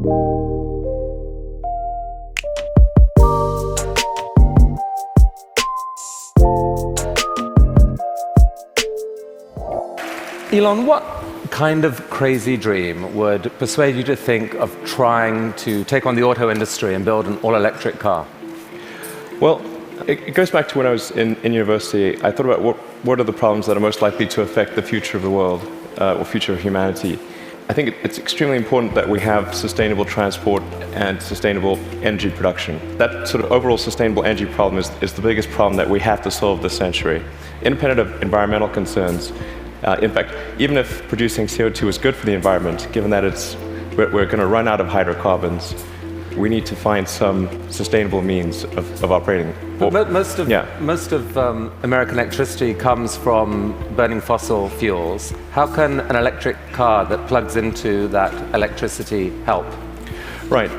Elon, what kind of crazy dream would persuade you to think of trying to take on the auto industry and build an all-electric car? Well, it goes back to when I was in university. I thought about what are the problems that are most likely to affect the future of the world, or future of humanity. I think it's extremely important that we have sustainable transport and sustainable energy production. That sort of overall sustainable energy problem is the biggest problem that we have to solve this century. Independent of environmental concerns, in fact, even if producing CO2 is good for the environment, given that we're going to run out of hydrocarbons, we need to find some sustainable means of operating. Most of American electricity comes from burning fossil fuels. How can an electric car that plugs into that electricity help? Right.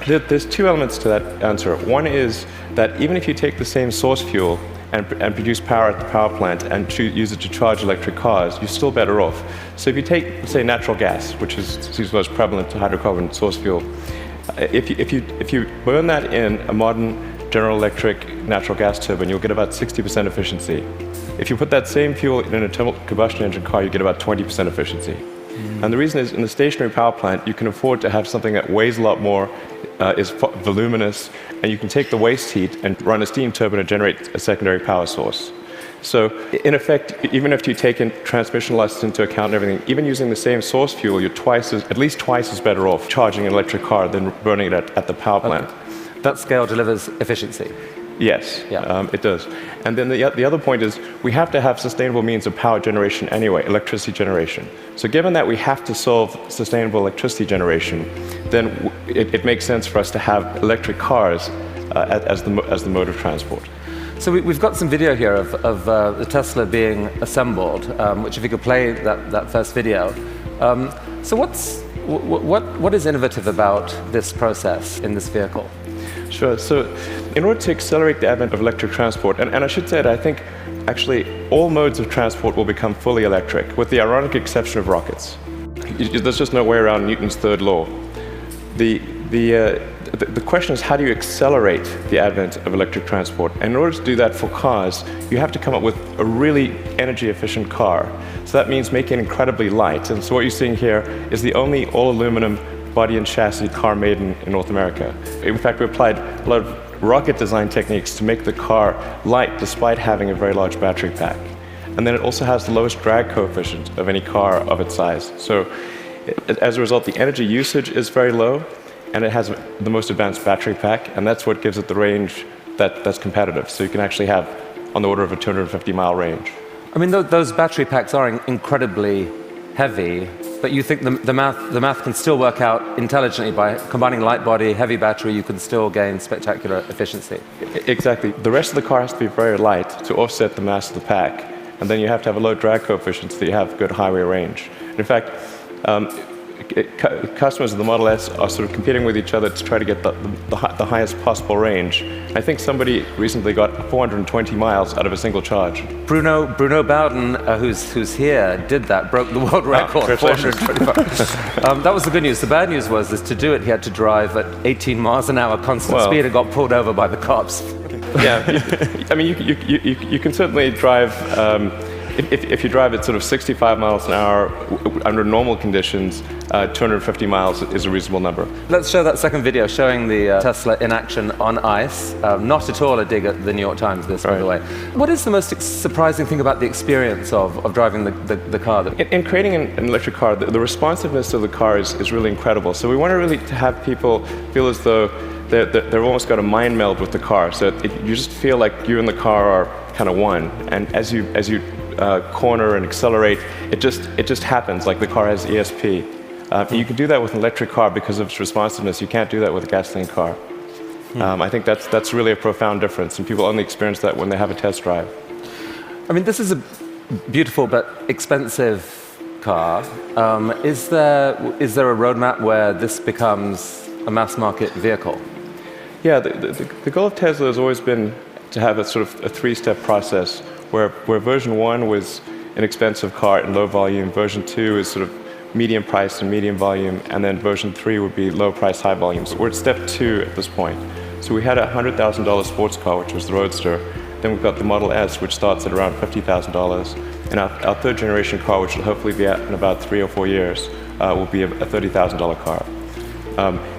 There's two elements to that answer. One is that even if you take the same source fuel and produce power at the power plant and use it to charge electric cars, you're still better off. So if you take, say, natural gas, which seems most prevalent to hydrocarbon source fuel, if you burn that in a modern General Electric natural gas turbine, you'll get about 60% efficiency. If you put that same fuel in an internal combustion engine car, you get about 20% efficiency. And the reason is, in the stationary power plant, you can afford to have something that weighs a lot more, is voluminous, and you can take the waste heat and run a steam turbine to generate a secondary power source. So, in effect, even if you take in transmission losses into account and everything, even using the same source fuel, you're at least twice as better off charging an electric car than burning it at the power plant. Okay. That scale delivers efficiency. Yes, it does. And then the other point is we have to have sustainable means of power generation anyway, electricity generation. So given that we have to solve sustainable electricity generation, then it makes sense for us to have electric cars as the mode of transport. So we've got some video here of the Tesla being assembled, which if you could play that first video. So what is innovative about this process in this vehicle? Sure. So in order to accelerate the advent of electric transport, and I should say that I think actually all modes of transport will become fully electric, with the ironic exception of rockets. There's just no way around Newton's third law. The question is, how do you accelerate the advent of electric transport? And in order to do that for cars, you have to come up with a really energy-efficient car. So that means making it incredibly light. And so what you're seeing here is the only all-aluminum body and chassis car made in North America. In fact, we applied a lot of rocket design techniques to make the car light despite having a very large battery pack. And then it also has the lowest drag coefficient of any car of its size. So as a result, the energy usage is very low, and it has the most advanced battery pack, and that's what gives it the range that's competitive. So you can actually have on the order of a 250-mile range. I mean, those battery packs are incredibly heavy, but you think the math can still work out intelligently by combining light body, heavy battery, you can still gain spectacular efficiency. Exactly. The rest of the car has to be very light to offset the mass of the pack, and then you have to have a low drag coefficient so that you have good highway range. In fact, customers of the Model S are sort of competing with each other to try to get the highest possible range. I think somebody recently got 420 miles out of a single charge. Bruno Bowden, who's here, did that, broke the world record. 425. That was the good news. The bad news was to do it, he had to drive at 18 miles an hour constant speed and got pulled over by the cops. Yeah, I mean, you can certainly drive. If you drive at sort of 65 miles an hour under normal conditions, 250 miles is a reasonable number. Let's show that second video showing the Tesla in action on ice. Not at all a dig at the New York Times, this, by the way. What is the most surprising thing about the experience of driving the car? In creating an electric car, the responsiveness of the car is really incredible. So we want to really have people feel as though they've almost got a mind meld with the car. So you just feel like you and the car are kind of one. And as you corner and accelerate, it just happens, like the car has ESP. You can do that with an electric car because of its responsiveness. You can't do that with a gasoline car. I think that's really a profound difference, and people only experience that when they have a test drive. I mean, this is a beautiful but expensive car. Is there a roadmap where this becomes a mass market vehicle? Yeah, the goal of Tesla has always been to have a sort of a three-step process where version 1 was an expensive car in low volume, version 2 is sort of medium price and medium volume, and then version 3 would be low price, high volumes. We're at step 2 at this point. So we had a $100,000 sports car, which was the Roadster. Then we've got the Model S, which starts at around $50,000. And our third generation car, which will hopefully be out in about 3 or 4 years, will be a $30,000 car.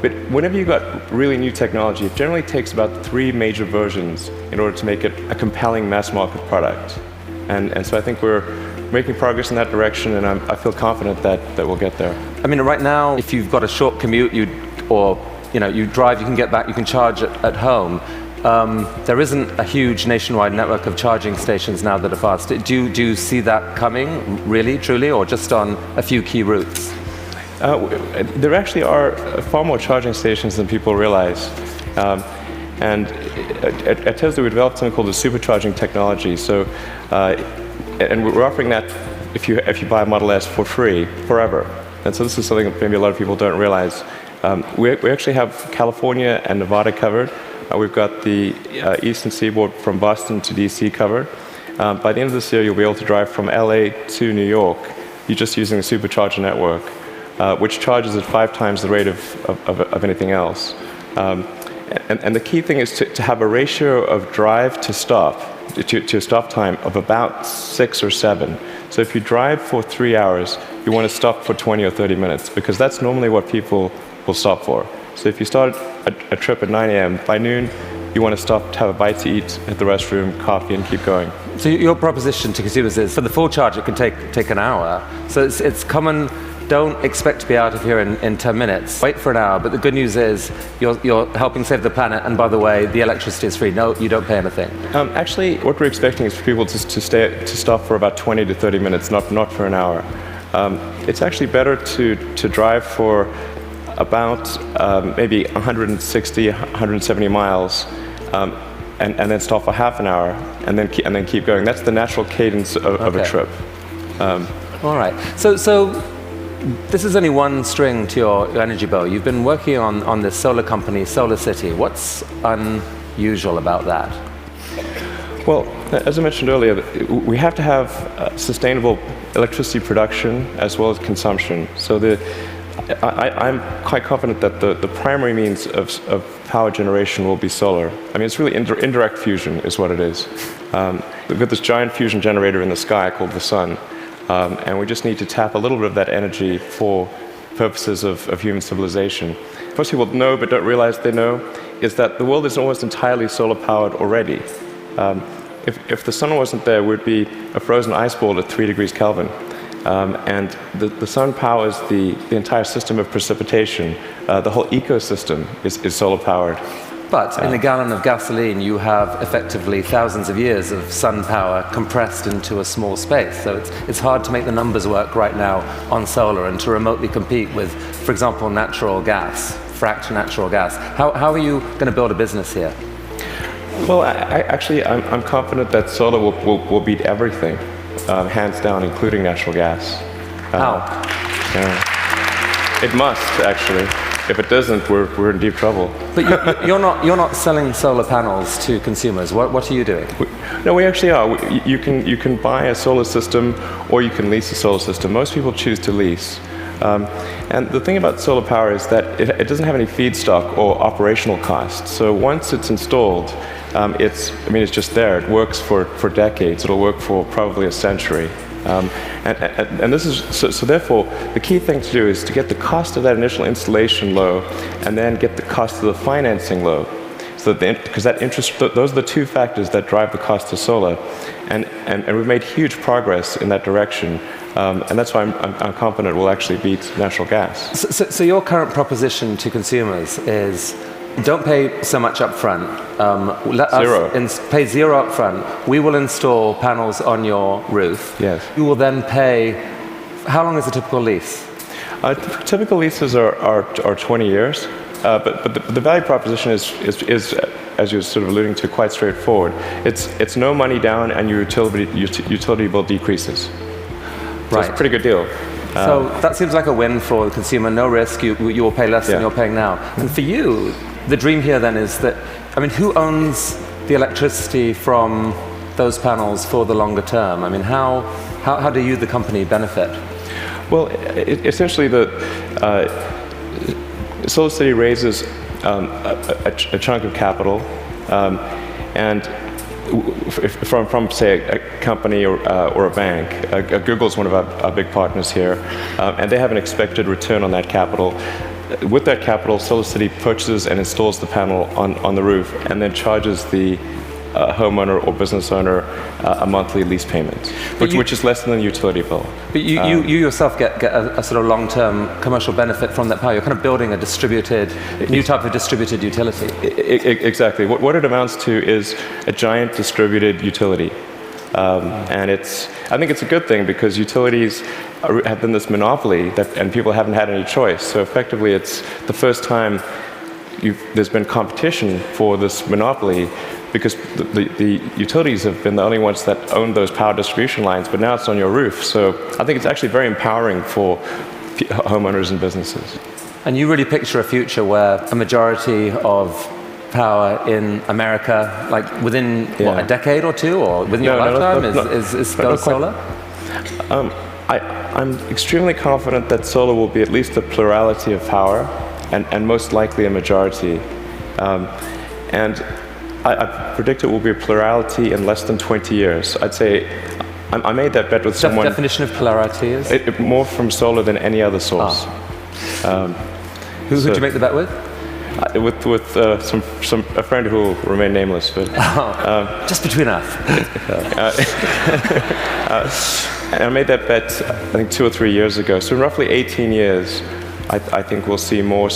But whenever you've got really new technology, it generally takes about 3 major versions in order to make it a compelling mass market product. And so I think we're making progress in that direction, and I feel confident that we'll get there. I mean, right now, if you've got a short commute, you drive, you can get back, you can charge at home. There isn't a huge nationwide network of charging stations now that are fast. Do you see that coming, really, truly, or just on a few key routes? There actually are far more charging stations than people realize. And at Tesla, we developed something called the supercharging technology. So, and we're offering that if you buy a Model S for free, forever. And so this is something that maybe a lot of people don't realize. We actually have California and Nevada covered. We've got the eastern seaboard from Boston to DC covered. By the end of this year, you'll be able to drive from LA to New York. You're just using the supercharger network, which charges at 5 times the rate of anything else. And the key thing is to have a ratio of drive to stop, to stop time of about 6 or 7. So if you drive for 3 hours, you want to stop for 20 or 30 minutes, because that's normally what people will stop for. So if you start a trip at 9 a.m., by noon, you want to stop to have a bite to eat, hit the restroom, coffee, and keep going. So your proposition to consumers is, for the full charge, it can take an hour. So it's common. Don't expect to be out of here in 10 minutes. Wait for an hour, but the good news is you're helping save the planet, and by the way, the electricity is free. No, you don't pay anything. Actually, what we're expecting is for people to stop for about 20 to 30 minutes, not for an hour. It's actually better to drive for about maybe 160, 170 miles, and then stop for half an hour, and then keep going. That's the natural cadence of a trip. All right. So this is only one string to your energy bow. You've been working on this solar company, Solar City. What's unusual about that? Well, as I mentioned earlier, we have to have sustainable electricity production as well as consumption. So I'm quite confident that the primary means of power generation will be solar. I mean, it's really indirect fusion is what it is. We've got this giant fusion generator in the sky called the sun. And we just need to tap a little bit of that energy for purposes of human civilization. Most people know but don't realize they know is that the world is almost entirely solar powered already. If the sun wasn't there, we'd be a frozen ice ball at 3 degrees Kelvin. And the sun powers the entire system of precipitation. The whole ecosystem is solar powered. But in a gallon of gasoline, you have effectively thousands of years of sun power compressed into a small space. So it's hard to make the numbers work right now on solar and to remotely compete with, for example, natural gas, fracked natural gas. How are you going to build a business here? Well, I'm confident that solar will beat everything, hands down, including natural gas. How? It must, actually. If it doesn't, we're in deep trouble. But you're not selling solar panels to consumers. What are you doing? No, we actually are. You can buy a solar system, or you can lease a solar system. Most people choose to lease. And the thing about solar power is that it doesn't have any feedstock or operational costs. So once it's installed, it's just there. It works for decades. It'll work for probably a century. And this is so therefore the key thing to do is to get the cost of that initial installation low, and then get the cost of the financing low. So because that interest, those are the two factors that drive the cost of solar, and we've made huge progress in that direction. And that's why I'm confident we'll actually beat natural gas. So your current proposition to consumers is, don't pay so much up front. Pay zero up front. We will install panels on your roof. Yes. You will then pay. How long is a typical lease? Typical leases are 20 years. But the value proposition is, as you're sort of alluding to, quite straightforward. It's no money down, and your utility bill decreases. So Right. it's a pretty good deal. So that seems like a win for the consumer. No risk. You will pay less than you're paying now. And for you, the dream here then is that, I mean, who owns the electricity from those panels for the longer term? I mean, how do you, the company, benefit? Well, essentially, SolarCity raises a chunk of capital, and from say a company or a bank. Google's one of our big partners here, and they have an expected return on that capital. With that capital, SolarCity purchases and installs the panel on the roof, and then charges the homeowner or business owner a monthly lease payment, which is less than the utility bill. But you yourself get a sort of long-term commercial benefit from that power. You're kind of building a new type of distributed utility. Exactly. What it amounts to is a giant distributed utility. And I think it's a good thing, because utilities have been this monopoly and people haven't had any choice. So effectively, it's the first time there's been competition for this monopoly, because the utilities have been the only ones that own those power distribution lines, but now it's on your roof. So I think it's actually very empowering for homeowners and businesses. And you really picture a future where a majority of power in America, like within a decade or two, or within your lifetime, is solar? I'm extremely confident that solar will be at least a plurality of power, and most likely a majority. And I predict it will be a plurality in less than 20 years. I'd say I made that bet with someone. The definition of plurality is? More from solar than any other source. Who did you make the bet with? With a friend who will remain nameless. But, just between us. And I made that bet, I think, 2 or 3 years ago. So in roughly 18 years, I think we'll see more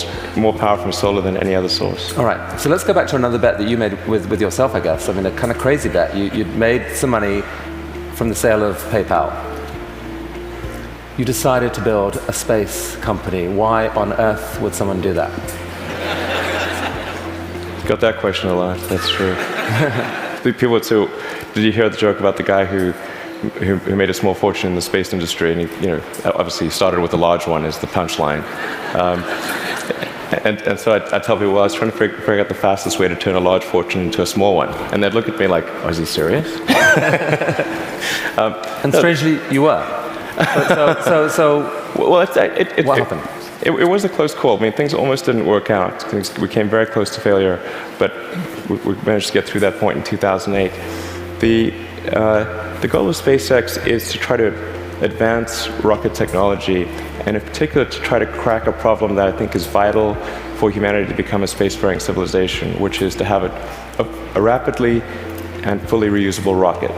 power from solar than any other source. All right, so let's go back to another bet that you made with yourself, I guess. I mean, a kind of crazy bet. You'd made some money from the sale of PayPal. You decided to build a space company. Why on earth would someone do that? Got that question a lot, that's true. People would say, did you hear the joke about the guy who made a small fortune in the space industry, and he, obviously started with a large one as the punchline. And so I tell people, well, I was trying to figure out the fastest way to turn a large fortune into a small one. And they'd look at me like, oh, is he serious? And strangely, you were. What happened? It was a close call. I mean, things almost didn't work out. We came very close to failure, but we managed to get through that point in 2008. The goal of SpaceX is to try to advance rocket technology, and in particular to try to crack a problem that I think is vital for humanity to become a spacefaring civilization, which is to have a rapidly and fully reusable rocket.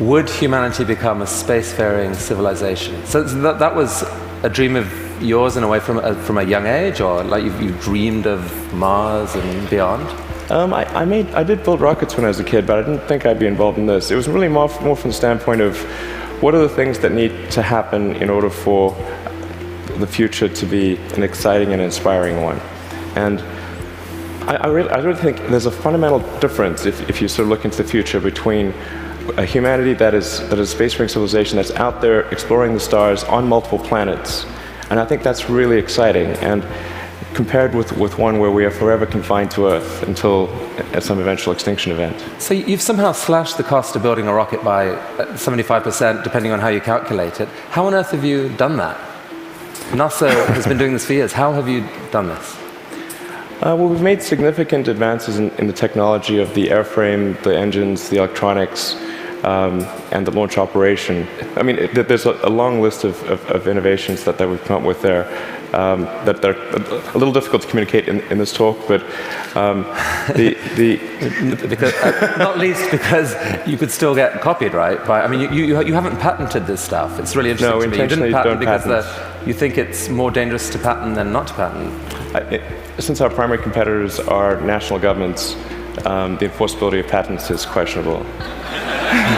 Would humanity become a spacefaring civilization? So that was a dream of yours in a way from a young age, or like you dreamed of Mars and beyond? I did build rockets when I was a kid, but I didn't think I'd be involved in this. It was really more from the standpoint of what are the things that need to happen in order for the future to be an exciting and inspiring one. And I really think there's a fundamental difference if you sort of look into the future between a humanity that is a spacefaring civilization that's out there exploring the stars on multiple planets. And I think that's really exciting. And compared with one where we are forever confined to Earth until at some eventual extinction event. So you've somehow slashed the cost of building a rocket by 75%, depending on how you calculate it. How on earth have you done that? NASA has been doing this for years. How have you done this? Well, we've made significant advances in the technology of the airframe, the engines, the electronics, and the launch operation. I mean, there's a long list of innovations that we've come up with there. That they're a little difficult to communicate in this talk, but because, not least because you could still get copied, right? I mean, you haven't patented this stuff. It's really interesting to me. You didn't patent because you think it's more dangerous to patent than not to patent. Since our primary competitors are national governments, the enforceability of patents is questionable.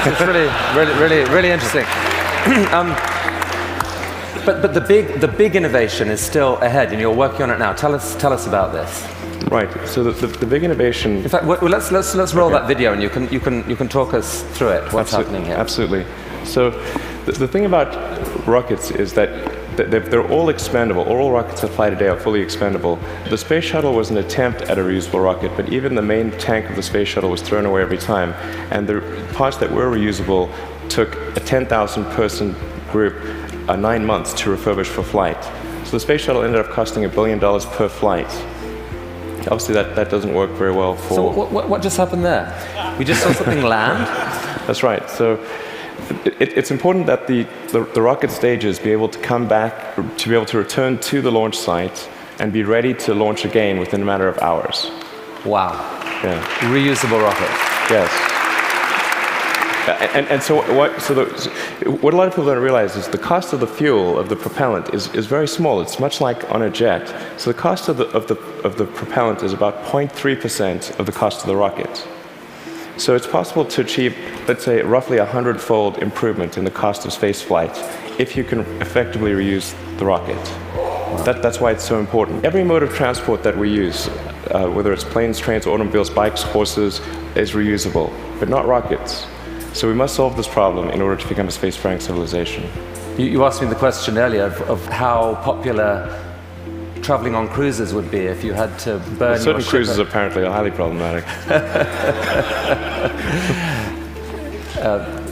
It's really interesting. But the big innovation is still ahead, and you're working on it now. Tell us about this. Right. So the big innovation. In fact, let's roll that video, and you can talk us through it. What's happening here? Absolutely. So the thing about rockets is that they're all expendable. All rockets that fly today are fully expendable. The space shuttle was an attempt at a reusable rocket, but even the main tank of the space shuttle was thrown away every time. And the parts that were reusable took a 10,000-person group 9 months to refurbish for flight. So the space shuttle ended up costing $1 billion per flight. Obviously, that doesn't work very well for... So what just happened there? We just saw something land? That's right. So it's important that the rocket stages be able to come back, to be able to return to the launch site and be ready to launch again within a matter of hours. Wow. Yeah. Reusable rocket. Yes. And so what a lot of people don't realize is the cost of the fuel, of the propellant, is very small. It's much like on a jet. So the cost of the propellant is about 0.3% of the cost of the rocket. So it's possible to achieve, let's say, roughly 100-fold improvement in the cost of spaceflight if you can effectively reuse the rocket. That's why it's so important. Every mode of transport that we use, whether it's planes, trains, automobiles, bikes, horses, is reusable, but not rockets. So we must solve this problem in order to become a spacefaring civilization. You asked me the question earlier of how popular traveling on cruises would be if you had to burn certain your ship. cruises apparently are highly problematic.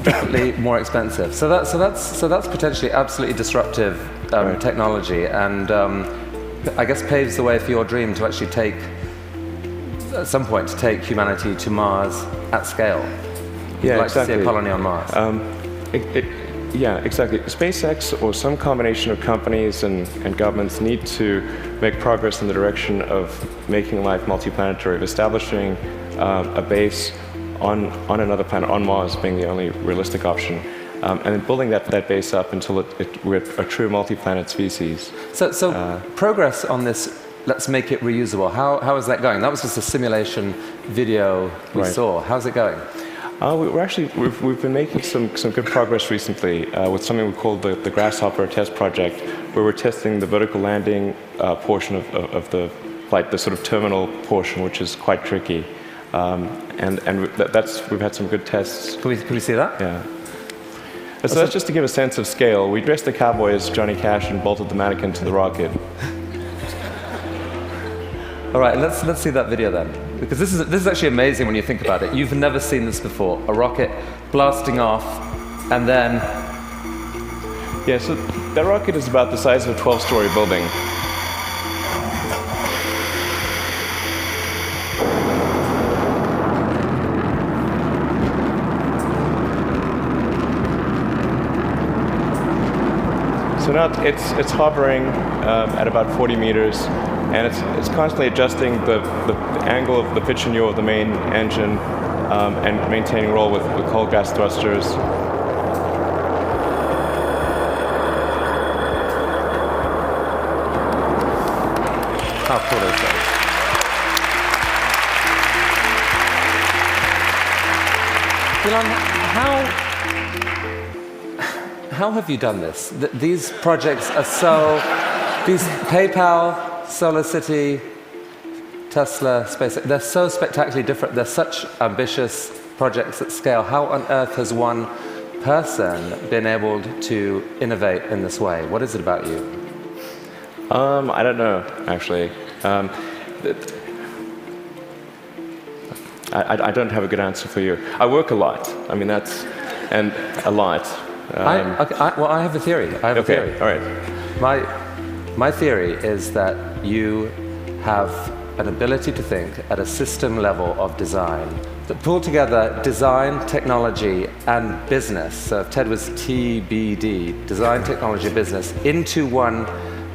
Definitely more expensive. So that's potentially absolutely disruptive technology, and I guess paves the way for your dream to actually take, at some point, to take humanity to Mars at scale. Yeah, like exactly. To see a colony on Mars. Yeah, exactly. SpaceX or some combination of companies and governments need to make progress in the direction of making life multiplanetary, of establishing a base on another planet, on Mars being the only realistic option, and then building that base up until we're a true multi-planet species. So progress on this, let's make it reusable. How is that going? That was just a simulation video we saw. How's it going? We've been making some good progress recently with something we call the Grasshopper test project, where we're testing the vertical landing portion of the flight, the sort of terminal portion, which is quite tricky. We've had some good tests. Can we see that? Yeah. So that's just to give a sense of scale. We dressed the cowboy as Johnny Cash and bolted the mannequin to the rocket. All right, let's see that video then, because this is actually amazing when you think about it. You've never seen this before, a rocket blasting off, and then... Yeah, so that rocket is about the size of a 12-story building. So now it's hovering at about 40 meters. And it's constantly adjusting the angle of the pitch and yaw of the main engine and maintaining roll with cold gas thrusters. How cool is that? Elon, how have you done this? These projects are so... These PayPal... Solar City, Tesla, SpaceX, they're so spectacularly different. They're such ambitious projects at scale. How on earth has one person been able to innovate in this way? What is it about you? I don't know, actually. I don't have a good answer for you. I work a lot. I mean, and a lot. I have a theory. All right. My theory is that you have an ability to think at a system level of design that pull together design, technology, and business. So if TED was TBD, design, technology, business, into one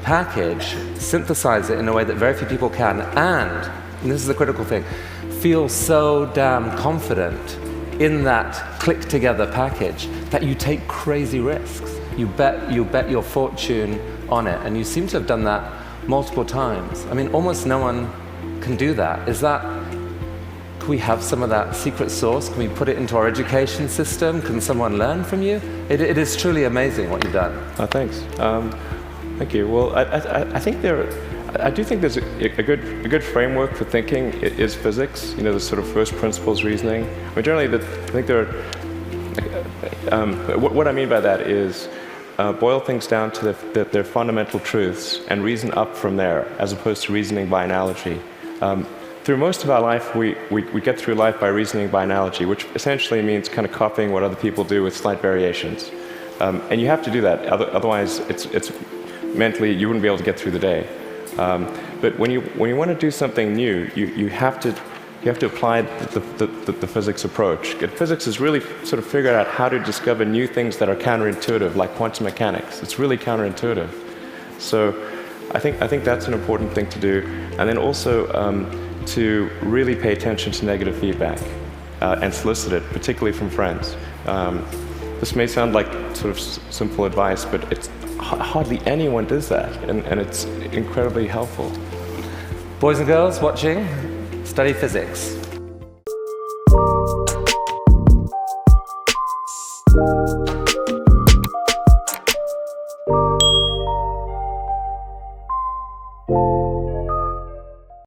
package, synthesize it in a way that very few people can, and this is the critical thing, feel so damn confident in that click-together package that you take crazy risks. You bet your fortune on it, and you seem to have done that multiple times. I mean, almost no one can do that. Can we have some of that secret sauce? Can we put it into our education system? Can someone learn from you? It is truly amazing what you've done. Oh, thanks. Thank you. Well, I do think there's a good framework for thinking is physics. You know, the sort of first principles reasoning. I mean, generally, I think there are. What I mean by that is. Boil things down to their fundamental truths and reason up from there, as opposed to reasoning by analogy. Through most of our life, we get through life by reasoning by analogy, which essentially means kind of copying what other people do with slight variations. And you have to do that, otherwise it's mentally you wouldn't be able to get through the day. But when you want to do something new, you have to apply the physics approach. Physics has really sort of figured out how to discover new things that are counterintuitive, like quantum mechanics. It's really counterintuitive. So I think that's an important thing to do. And then also to really pay attention to negative feedback and solicit it, particularly from friends. This may sound like sort of simple advice, but it's hardly anyone does that, and it's incredibly helpful. Boys and girls watching, study physics.